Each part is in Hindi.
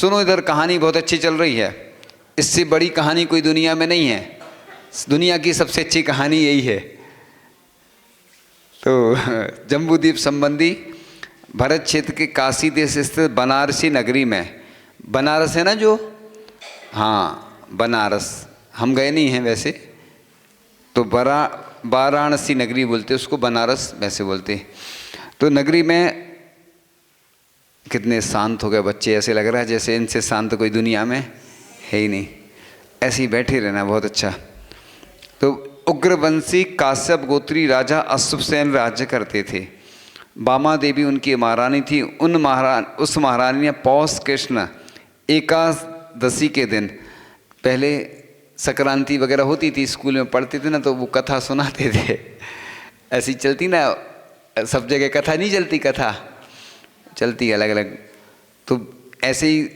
सुनो इधर कहानी बहुत अच्छी चल रही है, इससे बड़ी कहानी कोई दुनिया में नहीं है, दुनिया की सबसे अच्छी कहानी यही है। तो जम्बूद्वीप संबंधी भरत क्षेत्र के काशी देश स्थित बनारसी नगरी में, बनारस है ना जो, हाँ बनारस, हम गए नहीं हैं वैसे, तो वाराणसी नगरी बोलते उसको, बनारस वैसे बोलते। तो नगरी में कितने शांत हो गए बच्चे, ऐसे लग रहा है जैसे इनसे शांत कोई दुनिया में है ही नहीं, ऐसे ही बैठे रहना बहुत अच्छा। तो उग्रवंशी काश्यप गोत्री राजा अश्वसेन राज्य करते थे। बामा देवी उनकी महारानी थी। उस महारानी ने पौष कृष्ण एकादशी के दिन, पहले संक्रांति वगैरह होती थी, स्कूल में पढ़ते थे ना, तो वो कथा सुनाते थे, ऐसी चलती ना, सब जगह कथा नहीं चलती, कथा चलती अलग अलग। तो ऐसे ही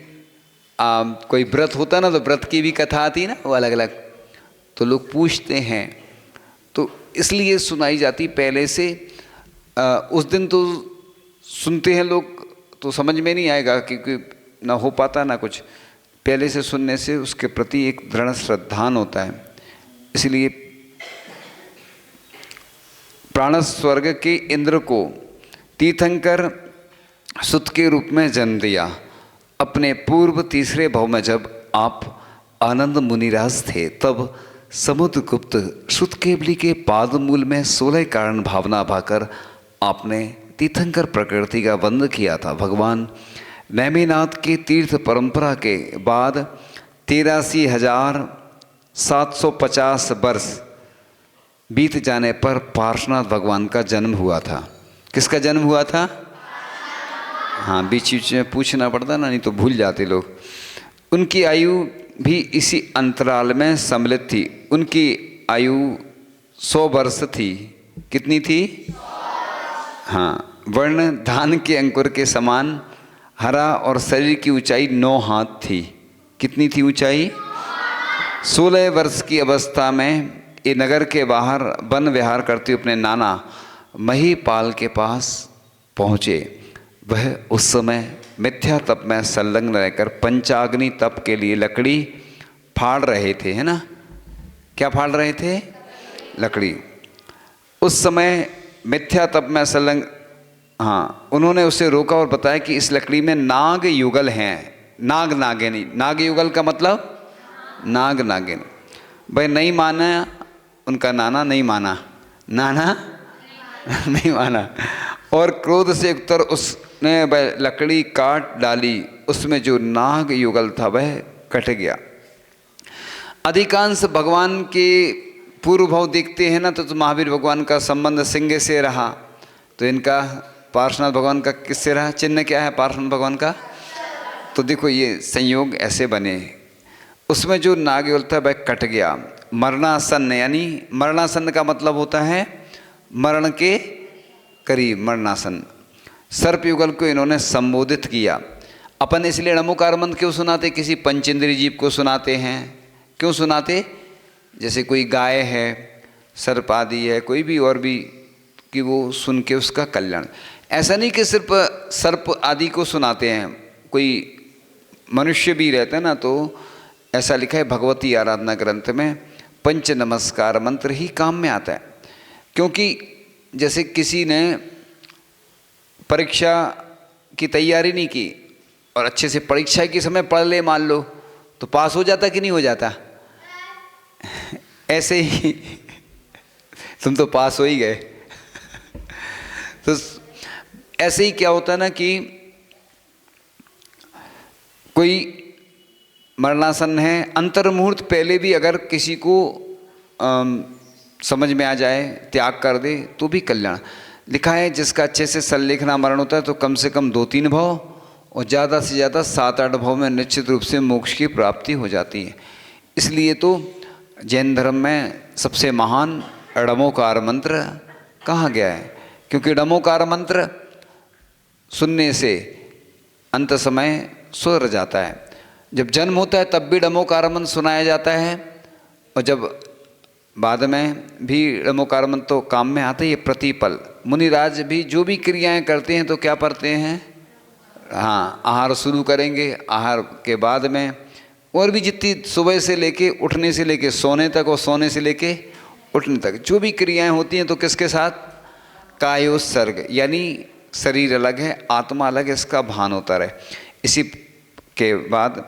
कोई व्रत होता ना, तो व्रत की भी कथा आती ना, वो अलग अलग, तो लोग पूछते हैं, तो इसलिए सुनाई जाती पहले से। उस दिन तो सुनते हैं लोग, तो समझ में नहीं आएगा क्योंकि ना हो पाता ना कुछ, पहले से सुनने से उसके प्रति एक दृढ़ श्रद्धान होता है। इसलिए प्राण स्वर्ग के इंद्र को तीर्थंकर सुत के रूप में जन्म दिया। अपने पूर्व तीसरे भव में जब आप आनंद मुनिराज थे, तब समुद्रगुप्त श्रुतकेवली के पाद मूल में 16 कारण भावना भाकर आपने तीर्थंकर प्रकृति का वंदन किया था। भगवान नेमिनाथ के तीर्थ परंपरा के बाद 83,750 वर्ष बीत जाने पर पार्श्वनाथ भगवान का जन्म हुआ था। किसका जन्म हुआ था? हाँ, बीच बीच में पूछना पड़ता ना, नहीं तो भूल जाते लोग। उनकी आयु भी इसी अंतराल में सम्मिलित थी। उनकी आयु 100 वर्ष थी। कितनी थी? हाँ, वर्ण धान के अंकुर के समान हरा और शरीर की ऊंचाई 9 हाथ थी। कितनी थी ऊंचाई? 16 वर्ष की अवस्था में ये नगर के बाहर वन विहार करते अपने नाना महीपाल के पास पहुँचे। वह उस समय मिथ्या तप में संलग्न रहकर पंचाग्नि तप के लिए लकड़ी फाड़ रहे थे, है ना? क्या फाड़ रहे थे? लकड़ी। उस समय मिथ्या तप में संलग्न, हाँ, उन्होंने उसे रोका और बताया कि इस लकड़ी में नाग युगल हैं। नाग नागिनी, नाग युगल का मतलब नाग नागिन। भाई नहीं माना, उनका नाना नहीं माना, नाना नहीं माना, और क्रोध से उत्तर उसने वह लकड़ी काट डाली। उसमें जो नाग युगल था वह कट गया। अधिकांश भगवान के पूर्व भाव देखते हैं ना, तो महावीर भगवान का संबंध सिंह से रहा, तो इनका पार्श्वनाथ भगवान का किससे रहा? चिन्ह क्या है पार्श्वनाथ भगवान का? तो देखो ये संयोग ऐसे बने। उसमें जो नाग युगल था वह कट गया। मरणासन, यानी मरणासन का मतलब होता है मरण के करीब, मरणासन। सर्प युगल को इन्होंने संबोधित किया। अपन इसलिए नमोकार मंत्र क्यों सुनाते? किसी पंचेंद्रिय जीव को सुनाते हैं। क्यों सुनाते? जैसे कोई गाय है, सर्प आदि है, कोई भी और भी, कि वो सुन के उसका कल्याण। ऐसा नहीं कि सिर्फ सर्प आदि को सुनाते हैं, कोई मनुष्य भी रहता है ना, तो ऐसा लिखा है भगवती आराधना ग्रंथ में, पंच नमस्कार मंत्र ही काम में आता है। क्योंकि जैसे किसी ने परीक्षा की तैयारी नहीं की और अच्छे से परीक्षा के समय पढ़ ले मान लो, तो पास हो जाता कि नहीं हो जाता? ऐसे ही तुम तो पास हो ही गए। तो ऐसे ही क्या होता है ना कि कोई मरणासन है, अंतर मुहूर्त पहले भी अगर किसी को समझ में आ जाए, त्याग कर दे, तो भी कल्याण। लिखा है जिसका अच्छे से संलेखना मरण होता है तो कम से कम 2-3 भाव और ज़्यादा से ज़्यादा 7-8 भाव में निश्चित रूप से मोक्ष की प्राप्ति हो जाती है। इसलिए तो जैन धर्म में सबसे महान ड़मोकार मंत्र कहा गया है, क्योंकि ड़मोकार मंत्र सुनने से अंत समय सुधर जाता है। जब जन्म होता है तब भी ड़मोकार मंत्र सुनाया जाता है, और जब बाद में भी ड़मोकार मंत्र तो काम में आता है। ये प्रतिपल मुनिराज भी जो भी क्रियाएं करते हैं तो क्या पढ़ते हैं? हाँ, आहार शुरू करेंगे। आहार के बाद में और भी जितनी सुबह से लेके उठने से लेके सोने तक और सोने से लेके उठने तक जो भी क्रियाएं होती हैं, तो किसके साथ? कायोत्सर्ग, यानी शरीर अलग है, आत्मा अलग है, इसका भान होता रहे। इसी के बाद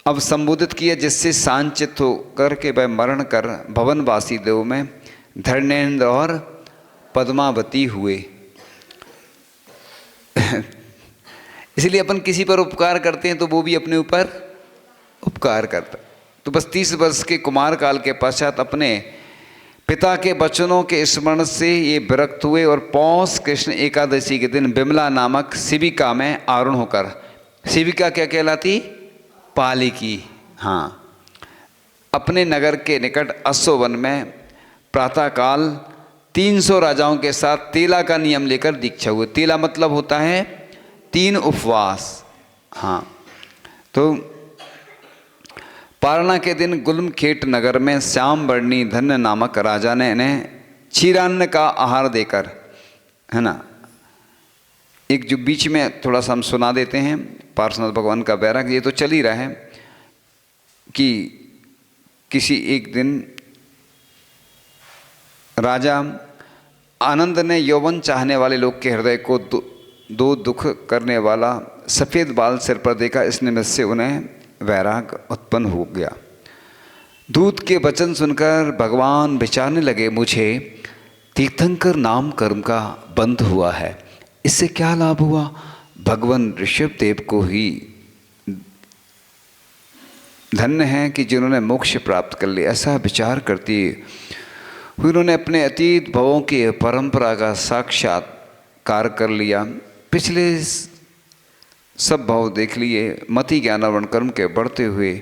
अब संबोधित किया, जिससे सांचित होकर के वह मरण कर भवनवासी देव में धर्मेंद्र और पद्मावती हुए। इसलिए अपन किसी पर उपकार करते हैं तो वो भी अपने ऊपर उपकार करता। तो बस 30 वर्ष के कुमार काल के पश्चात अपने पिता के वचनों के स्मरण से ये विरक्त हुए और पौष कृष्ण एकादशी के दिन बिमला नामक शिविका में आरूढ़ होकर, शिविका क्या कहलाती? पालिकी। हाँ, अपने नगर के निकट अश्ववन में प्रातःकाल 300 राजाओं के साथ तेला का नियम लेकर दीक्षा हुए। तेला मतलब होता है 3 उपवास। हाँ, तो पारणा के दिन गुलमखेट नगर में श्याम वर्णी धन्य नामक राजा ने इन्हें क्षीरान्न का आहार देकर, है ना, एक जो बीच में थोड़ा सा हम सुना देते हैं पार्श्वनाथ भगवान का बैराग, ये तो चल ही रहा है कि किसी एक दिन राजा आनंद ने यौवन चाहने वाले लोग के हृदय को दो दुख करने वाला सफ़ेद बाल सिर पर देखा। इस निमित्त से उन्हें वैराग उत्पन्न हो गया। दूत के वचन सुनकर भगवान विचारने लगे, मुझे तीर्थंकर नाम कर्म का बंध हुआ है, इससे क्या लाभ हुआ? भगवान ऋषभ देव को ही धन्य है कि जिन्होंने मोक्ष प्राप्त कर लिया। ऐसा विचार करती उन्होंने अपने अतीत भवों की परंपरा का साक्षात्कार कर लिया। पिछले सब भाव देख लिए। मति ज्ञानावरण कर्म के बढ़ते हुए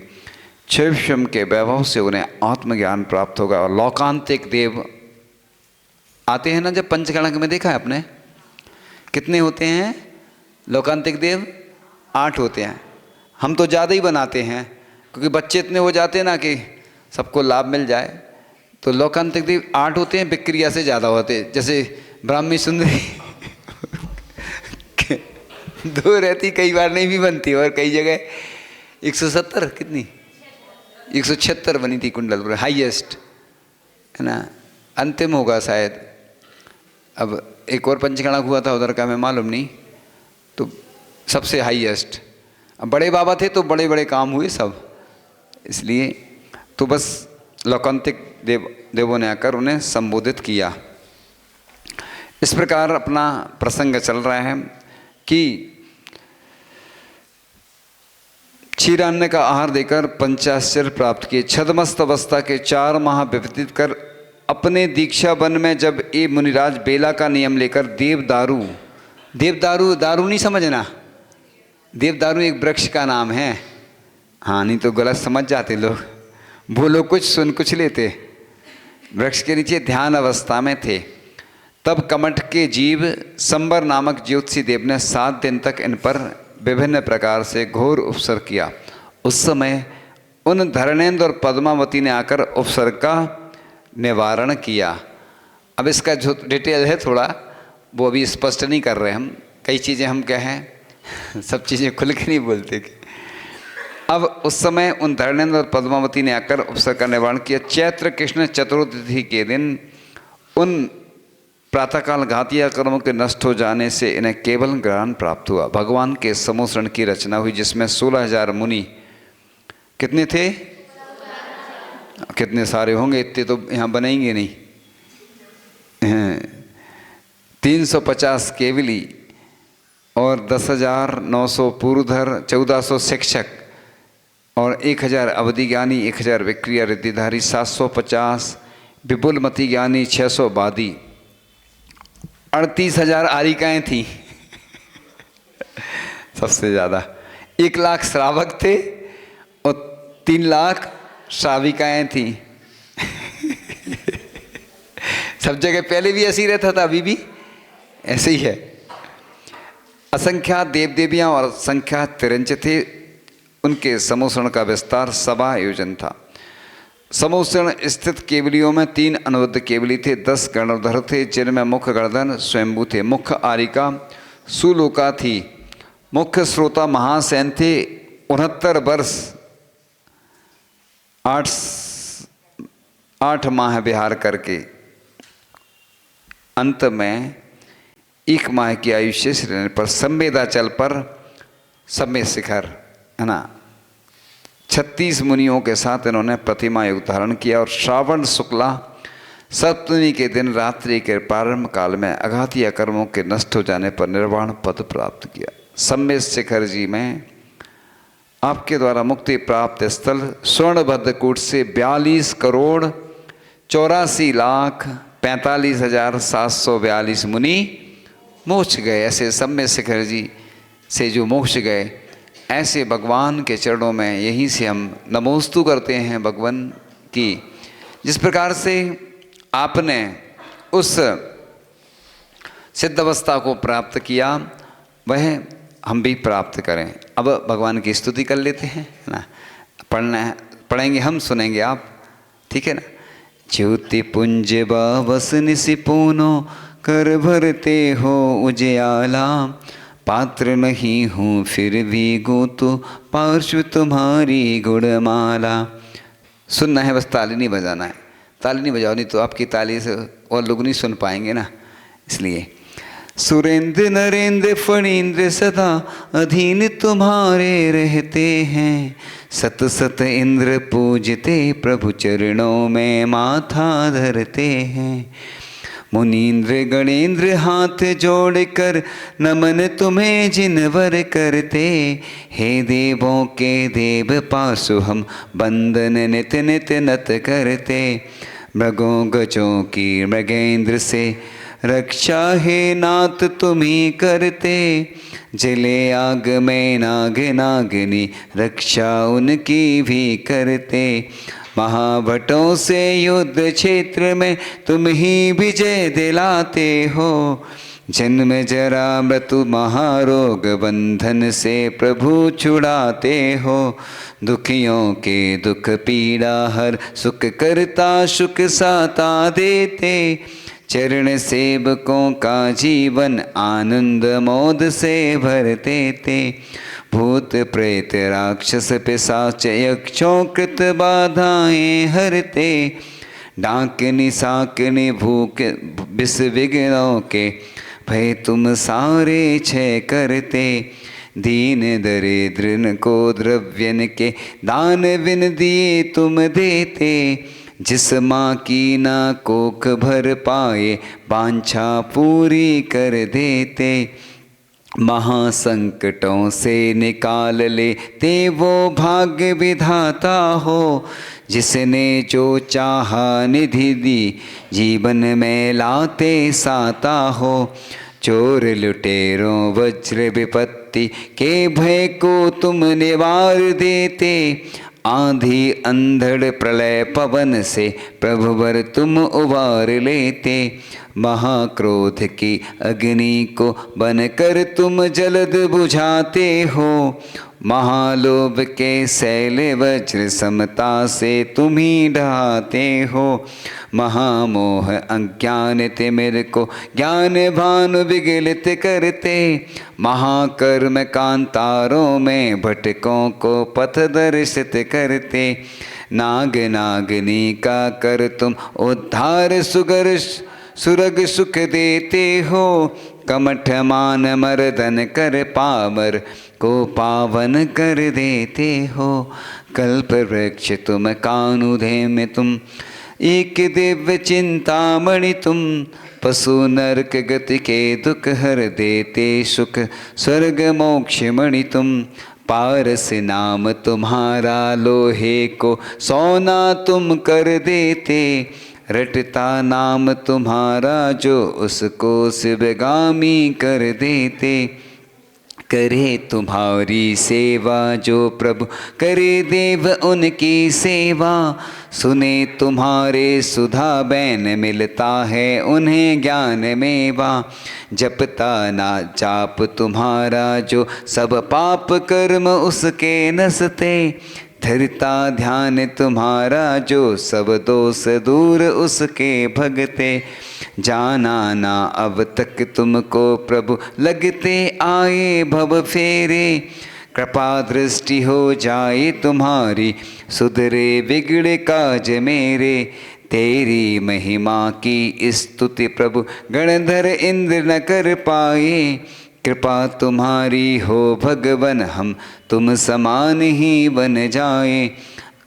क्षम के वैभव से उन्हें आत्मज्ञान प्राप्त होगा और लोकांतिक देव आते हैं ना। जब पंचगणक में देखा है आपने कितने होते हैं लोकांतिक देव? 8 होते हैं। हम तो ज़्यादा ही बनाते हैं क्योंकि बच्चे इतने हो जाते हैं ना कि सबको लाभ मिल जाए। तो लोकांतिक देव 8 होते हैं, विक्रिया से ज़्यादा होते हैं। जैसे ब्राह्मी सुंदरी 2 रहती, कई बार नहीं भी बनती, और कई जगह 170 कितनी 176 बनी थी कुंडलपुर, हाईएस्ट, है ना। अंतिम होगा शायद। अब एक और पंचगणक हुआ था उधर का, मैं मालूम नहीं, तो सबसे हाईएस्ट। अब बड़े बाबा थे तो बड़े बड़े काम हुए सब, इसलिए तो बस लोकांतिक देवों ने आकर उन्हें संबोधित किया। इस प्रकार अपना प्रसंग चल रहा है कि क्षीरान्न का आहार देकर पंचाश्चर्य प्राप्त किए। छदमस्त अवस्था के 4 माह व्यतीत कर अपने दीक्षा वन में जब ये मुनिराज बेला का नियम लेकर देवदारू दारू नहीं समझना, देवदारू एक वृक्ष का नाम है। हाँ, नहीं तो गलत समझ जाते लोग, बोलो कुछ सुन कुछ लेते। वृक्ष के नीचे ध्यान अवस्था में थे। तब कमठ के जीव संबर नामक ज्योतिषी देव ने 7 दिन तक इन पर विभिन्न प्रकार से घोर उपसर्ग किया। उस समय उन धरणेन्द्र और पद्मावती ने आकर उपसर्ग का निवारण किया। अब इसका जो डिटेल है थोड़ा, वो अभी स्पष्ट नहीं कर रहे हम। कई चीज़ें हम क्या हैं सब चीज़ें खुल के नहीं बोलते। अब उस समय उन धरणेन्द्र और पद्मावती ने आकर उपसर्ग का निवारण किया। चैत्र कृष्ण चतुर्दशी के दिन उन प्रातःकाल घातिया कर्मों के नष्ट हो जाने से इन्हें केवल ज्ञान प्राप्त हुआ। भगवान के समूह की रचना हुई जिसमें 16,000 मुनि, कितने थे? कितने सारे होंगे, इतने तो यहाँ बनेंगे नहीं। 350 केवली और 10,900 पूर्वधर, 1400 शिक्षक और 1,000 अवधि ज्ञानी, 1,000 विक्रिया रिद्धिधारी, 750 विपुल मति ज्ञानी, 600 वादी, 38,000 आरिकाएँ थीं सबसे ज़्यादा। 1 लाख श्रावक थे और 3 लाख श्राविकाएँ थीं। सब जगह पहले भी ऐसे ही रहता था, अभी भी ऐसे ही है। असंख्यात देव देवियाँ और संख्यात तिरंज थे। उनके समूषण का विस्तार सभा आयोजन था। समूषण स्थित केवलियों में 3 अनुबद्ध केवली थे, 10 गणधर थे जिनमें मुख्य गणधर स्वयंभू थे। मुख्य आरिका सुलोका थी मुख्य श्रोता महासेन थे। 69 वर्ष 8 माह विहार करके अंत में 1 माह की आयु शेष रहने पर संवेदाचल पर सम्य शिखर है ना 36 मुनियों के साथ इन्होंने प्रतिमा योग धारण किया और श्रावण शुक्ला सप्तमी के दिन रात्रि के प्रारंभ काल में अघातीय कर्मों के नष्ट हो जाने पर निर्वाण पद प्राप्त किया। सम्य शिखर जी में आपके द्वारा मुक्ति प्राप्त स्थल स्वर्णभद्रकूट से 42 करोड़ 84 लाख 45,742 मुनि मोक्ष गए। ऐसे सम्य शिखर जी से जो मोक्ष गए, ऐसे भगवान के चरणों में यहीं से हम नमोस्तु करते हैं भगवान की। जिस प्रकार से आपने उस सिद्ध अवस्था को प्राप्त किया वह हम भी प्राप्त करें। अब भगवान की स्तुति कर लेते हैं ना। पढ़ना है, पढ़ेंगे हम, सुनेंगे आप, ठीक है ना। ज्योति पुंज बावस निसिपूनो कर भरते हो उजियाला, पात्र नहीं हूँ फिर भी गूतु पार्श्व तुम्हारी गुणमाला। सुनना है, बस ताली नहीं बजाना है। ताली नहीं बजाओ, नहीं तो आपकी ताली से और लोग नहीं सुन पाएंगे ना, इसलिए। सुरेंद्र नरेंद्र फणींद्र सदा अधीन तुम्हारे रहते हैं, सत सत इंद्र पूजते प्रभु चरणों में माथा धरते हैं। मुनीन्द्र गणेन्द्र हाथ जोड़कर नमन तुम्हें जिनवर करते, हे देवों के देव पासु हम बंदन नित नित नत करते। मृगों गजों की मृगेंद्र से रक्षा हे नाथ तुम्ही करते, जले आग में नाग नागिनी रक्षा उनकी भी करते। महाभटों से युद्ध क्षेत्र में तुम ही विजय दिलाते हो, जन्म जरा मृत्यु महारोग बंधन से प्रभु छुड़ाते हो। दुखियों के दुख पीड़ा हर सुख करता सुख साता देते, चरण सेवकों का जीवन आनंद मोद से भर देते। भूत प्रेत राक्षस पिशाच यक्षों कृत बाधाएं हरते, डाकनी साकनी भूख विष विघ्नों के भय तुम सारे क्षय करते। दीन दरिद्रन को द्रव्यन के दान विन दिए तुम देते, जिस माँ की ना कोख भर पाए वांछा पूरी कर देते। महासंकटों से निकाल लेते वो भाग्य विधाता हो, जिसने जो चाहा निधि दी जीवन में लाते साता हो। चोर लुटेरों वज्र विपत्ति के भय को तुम निवार देते, आंधी अंधड़ प्रलय पवन से प्रभुवर तुम उबार लेते। महाक्रोध की अग्नि को बनकर तुम जलद बुझाते हो, महालोभ के शैल वज्र समता से तुम ही ढहाते हो। महामोह अज्ञान तिमिर को ज्ञान भानु विगलित करते, महाकर्म कांतारों में भटकों को पथ दर्शित करते। नाग नागनी का कर तुम उद्धार सुगर सुरग सुख देते हो, कमठ मान मर्दन कर पामर को पावन कर देते हो। कल्प वृक्ष तुम कानुधे में तुम एक दिव्य चिंतामणि तुम, पशु नरक गति के दुख हर देते सुख स्वर्ग मोक्ष मणि तुम। पारस नाम तुम्हारा लोहे को सोना तुम कर देते, रटता नाम तुम्हारा जो उसको शिवगामी कर देते। करे तुम्हारी सेवा जो प्रभु करे देव उनकी सेवा, सुने तुम्हारे सुधा बैन मिलता है उन्हें ज्ञान मेवा। जपता ना जाप तुम्हारा जो सब पाप कर्म उसके नसते, धरता ध्यान तुम्हारा जो सब दोष दूर उसके भगते। जाना ना अब तक तुमको प्रभु, लगते आए भव फेरे। कृपा दृष्टि हो जाए तुम्हारी, सुधरे बिगड़े काज मेरे। तेरी महिमा की स्तुति प्रभु, गणधर इंद्र न कर पाए। कृपा तुम्हारी हो भगवन, हम तुम समान ही बन जाए।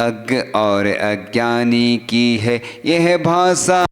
अज्ञ और अज्ञानी की है यह भाषा,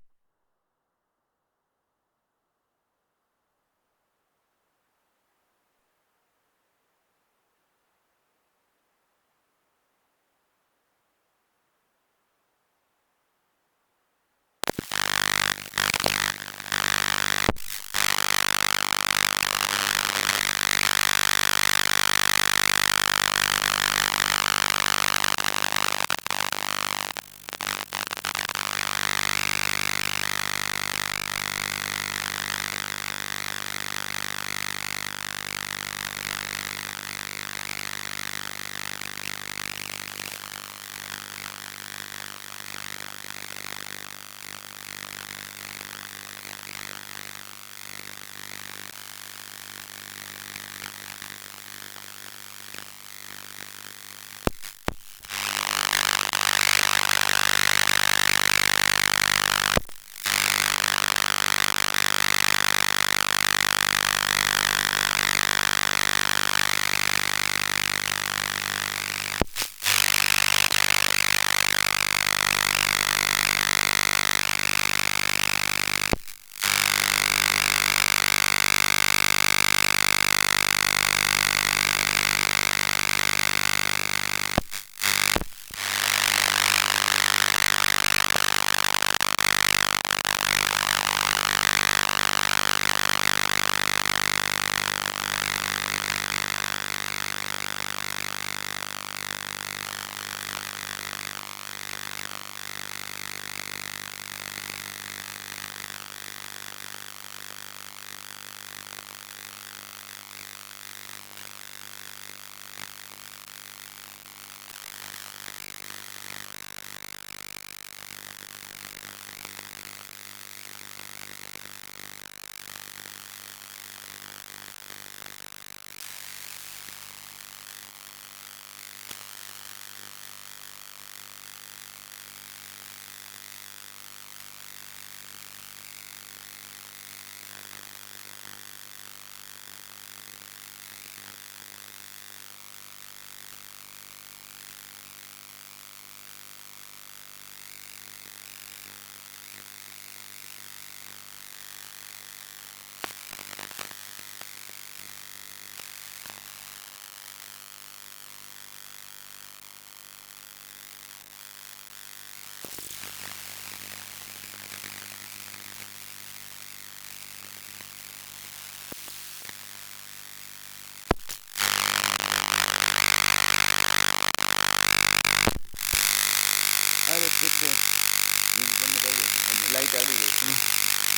लाइट आ गई है,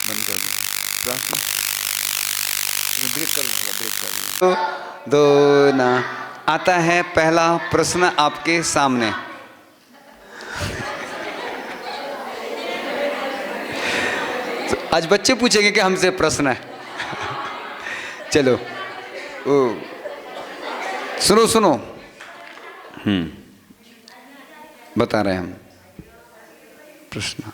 बंद कर दो, ब्रेक कर दो, ब्रेक कर दो। दो ना आता है पहला प्रश्न आपके सामने। तो आज बच्चे पूछेंगे कि हमसे प्रश्न है। चलो ओ, सुनो सुनो, बता रहे हैं हम प्रश्न।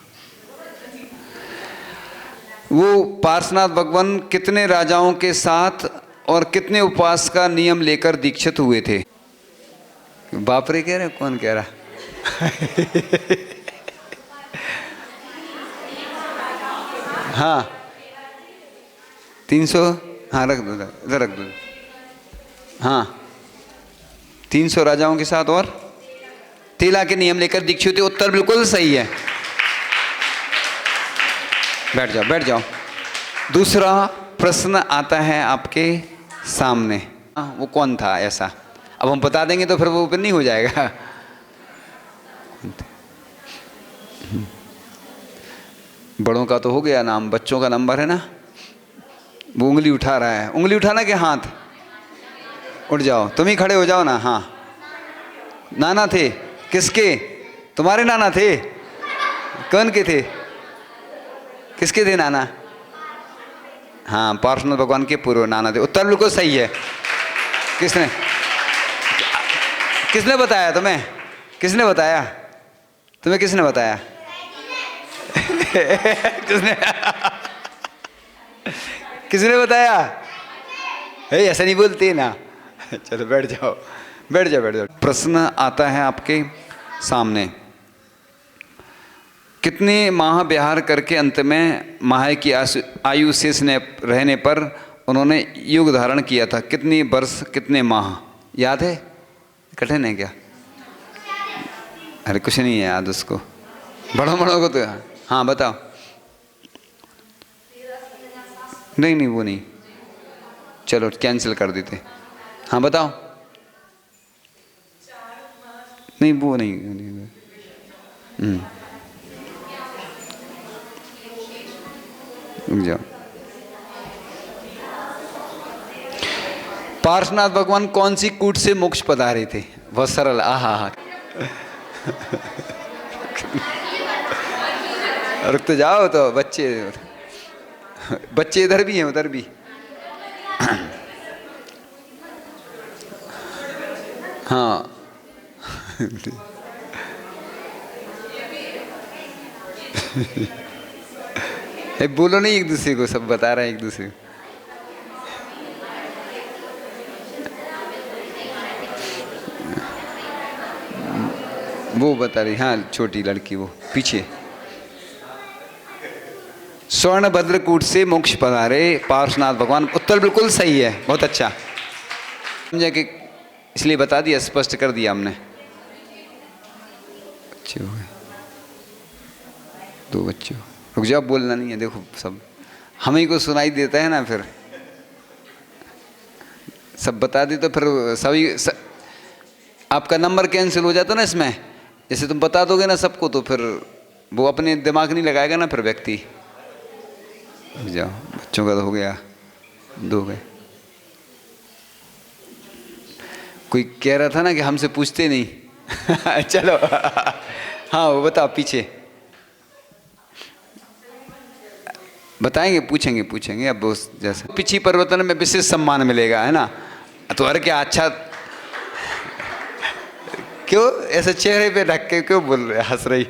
वो पार्श्वनाथ भगवान कितने राजाओं के साथ और कितने उपवास का नियम लेकर दीक्षित हुए थे? बाप रे कह रहे, कौन कह रहा? हाँ 300, हाँ रख दो इधर रख दो। हाँ 300 राजाओं के साथ और 13 के नियम लेकर दीक्षित थे। उत्तर बिल्कुल सही है। बैठ जाओ बैठ जाओ। दूसरा प्रश्न आता है आपके सामने। वो कौन था ऐसा? अब हम बता देंगे तो फिर वो ओपन नहीं हो जाएगा। बड़ों का तो हो गया नाम, बच्चों का नंबर है ना। वो उंगली उठा रहा है, उंगली उठाना कि हाथ? उठ जाओ, तुम ही खड़े हो जाओ ना। हाँ नाना थे किसके? तुम्हारे नाना थे? कौन के थे? किसके थे नाना? हाँ, पार्श्वनाथ भगवान के पूर्व नाना थे। उत्तर बिल्कुल सही है। किसने किसने बताया तुम्हें? किसने बताया तुम्हें? किसने बताया? किसने किसने बताया? ऐसा नहीं बोलते ना। चलो बैठ जाओ, बैठ जाओ, बैठ जाओ। प्रश्न आता है आपके सामने। कितने माह विहार करके अंत में माह की आयु शेष रहने पर उन्होंने युग धारण किया था? कितनी वर्ष, कितने माह याद है? कठिन है क्या? अरे कुछ नहीं है याद उसको, बड़ों बड़ों को तो। हाँ बताओ। नहीं नहीं वो नहीं, चलो कैंसिल कर देते। हाँ बताओ। नहीं वो नहीं। रुक जाओ। पार्श्वनाथ भगवान कौन सी कूट से मोक्ष पधारे थे? बहुत सरल। आहा रुक तो जाओ। तो बच्चे इधर भी हैं, उधर भी। हाँ बोलो नहीं एक दूसरे को, सब बता रहे हैं एक दूसरे को। वो बता रही, हाँ छोटी लड़की वो पीछे। स्वर्ण भद्रकूट से मोक्ष पधारे पार्श्वनाथ भगवान। उत्तर बिल्कुल सही है, बहुत अच्छा समझा कि इसलिए बता दिया, स्पष्ट कर दिया हमने। अच्छे हो गए, 2 बच्चे। रुक जाओ, बोलना नहीं है। देखो सब हम ही को सुनाई देता है ना, फिर सब बता दी तो फिर सभी आपका नंबर कैंसिल हो जाता ना इसमें। जैसे तुम बता दोगे ना सबको तो फिर वो अपने दिमाग नहीं लगाएगा ना फिर व्यक्ति। जाओ, बच्चों का तो हो गया, 2 गए। कोई कह रहा था ना कि हमसे पूछते नहीं। चलो हाँ वो बताओ पीछे। बताएंगे, पूछेंगे। अब जैसे पिछी परिवर्तन में विशेष सम्मान मिलेगा, है ना? तो अरे क्या अच्छा, क्यों ऐसे चेहरे पे ढक के क्यों बोल रहे, हंस रही?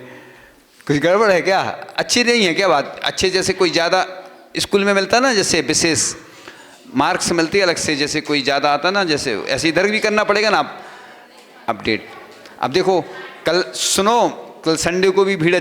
कुछ गड़बड़ है क्या? अच्छी नहीं है क्या बात? अच्छे जैसे कोई ज़्यादा स्कूल में मिलता ना, जैसे विशेष मार्क्स मिलती है अलग से, जैसे कोई ज़्यादा आता ना, जैसे ऐसे इधर भी करना पड़ेगा ना आप अपडेट। अब देखो कल सुनो, कल संडे को भी भीड़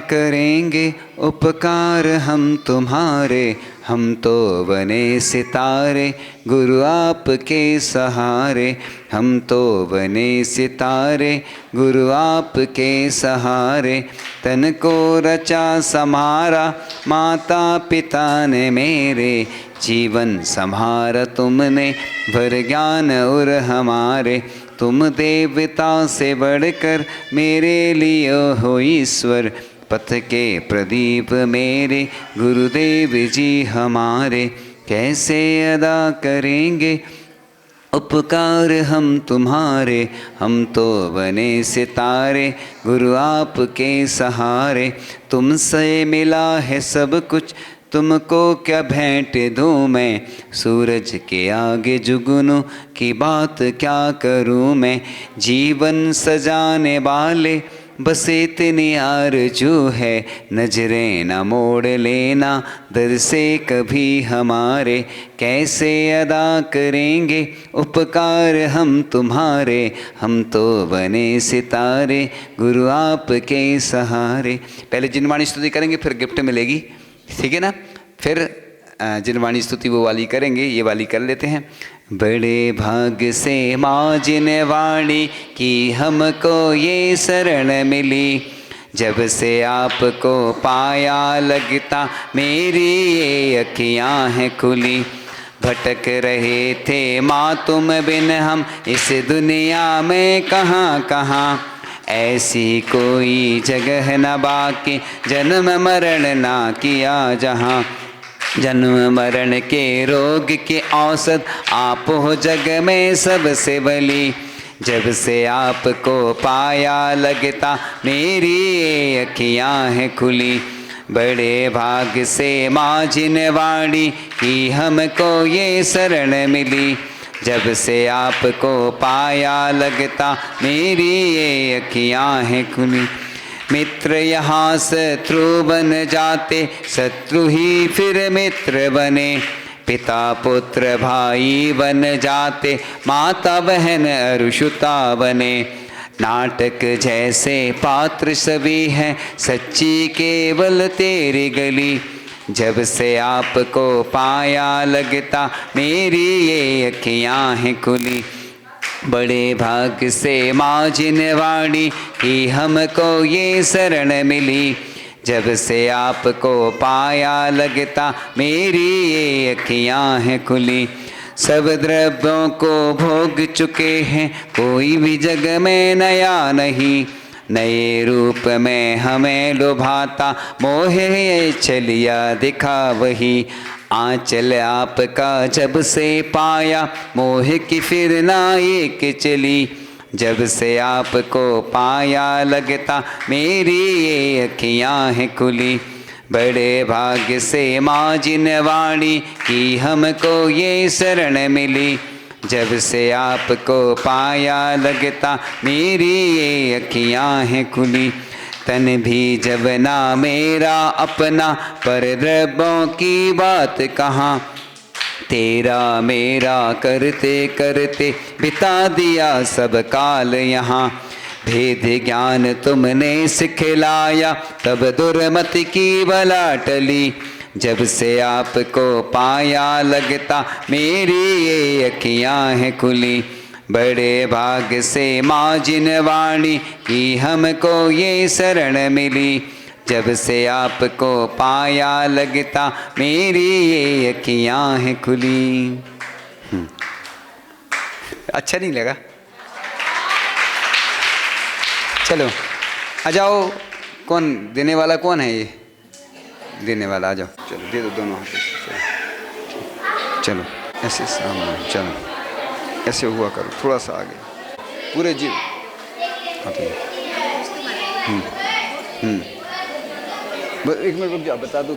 करेंगे उपकार हम तुम्हारे, हम तो बने सितारे गुरु आपके सहारे, हम तो बने सितारे गुरु आपके सहारे। तन को रचा समारा माता पिता ने मेरे, जीवन संभारा तुमने भर ज्ञान और हमारे। तुम देवता से बढ़कर मेरे लिए हो ईश्वर, पथ के प्रदीप मेरे गुरुदेव जी हमारे। कैसे अदा करेंगे उपकार हम तुम्हारे, हम तो बने सितारे गुरु आपके सहारे। तुमसे मिला है सब कुछ, तुमको क्या भेंट दूँ मैं, सूरज के आगे जुगनू की बात क्या करूँ मैं। जीवन सजाने वाले बस इतनी आरज़ू है, नजरें न मोड़ लेना दर से कभी हमारे। कैसे अदा करेंगे उपकार हम तुम्हारे, हम तो बने सितारे गुरु आपके सहारे। पहले जिनवाणी स्तुति करेंगे, फिर गिफ्ट मिलेगी, ठीक है ना? फिर जिनवाणी स्तुति वो वाली करेंगे, ये वाली कर लेते हैं। बड़े भाग से माँ जिनवाणी की हमको ये शरण मिली, जब से आपको पाया लगता मेरी ये अखियाँ हैं खुली। भटक रहे थे माँ तुम बिन हम इस दुनिया में कहाँ कहाँ, ऐसी कोई जगह न बाकी जन्म मरण ना किया जहाँ। जन्म मरण के रोग के औषध आप हो जग में सबसे बली, जब से आपको पाया लगता मेरी अखियाँ हैं खुली। बड़े भाग से माँ जिनवाणी की हमको ये शरण मिली। जब से आपको पाया लगता मेरी ये अखियाँ हैं खुली। मित्र यहाँ शत्रु बन जाते, शत्रु ही फिर मित्र बने। पिता पुत्र भाई बन जाते, माता बहन अरुषुता बने। नाटक जैसे पात्र सभी हैं, सच्ची केवल तेरी गली। जब से आपको पाया लगता मेरी ये अखियाँ हैं खुली। बड़े भाग से माँ जिनवाणी की हमको ये शरण मिली। जब से आपको पाया लगता मेरी ये अखियाँ हैं खुली। सब द्रव्यों को भोग चुके हैं, कोई भी जग में नया नहीं। नए रूप में हमें लुभाता मोह ये चलिया दिखा वही। आंचल आपका जब से पाया, मोह की फिर ना एक चली। जब से आपको पाया लगता मेरी ये अखियाँ हैं खुली। बड़े भाग्य से माँ जिनवाणी की हमको ये शरण मिली। जब से आपको पाया लगता मेरी ये अखियाँ हैं खुली। तन भी जब ना मेरा अपना, पर रब्बों की बात कहाँ। तेरा मेरा करते करते बिता दिया सब काल यहाँ। भेद ज्ञान तुमने सिखलाया, तब दुर्मत की बला टली। जब से आपको पाया लगता मेरी ये अखियाँ हैं खुली। बड़े भाग से माँ जिनवाणी की हमको ये शरण मिली। जब से आपको पाया लगता मेरी ये अखियाँ हैं खुली। अच्छा नहीं लगा? चलो आ जाओ। कौन देने वाला कौन है? ये देने वाला, आ जाओ। चलो दे दो दोनों हाथों से। चलो ऐसे सामने, चलो ऐसे हुआ करो, थोड़ा सा आगे, पूरे जीव हाथों में। एक मिनट रुक जाओ, बता दो।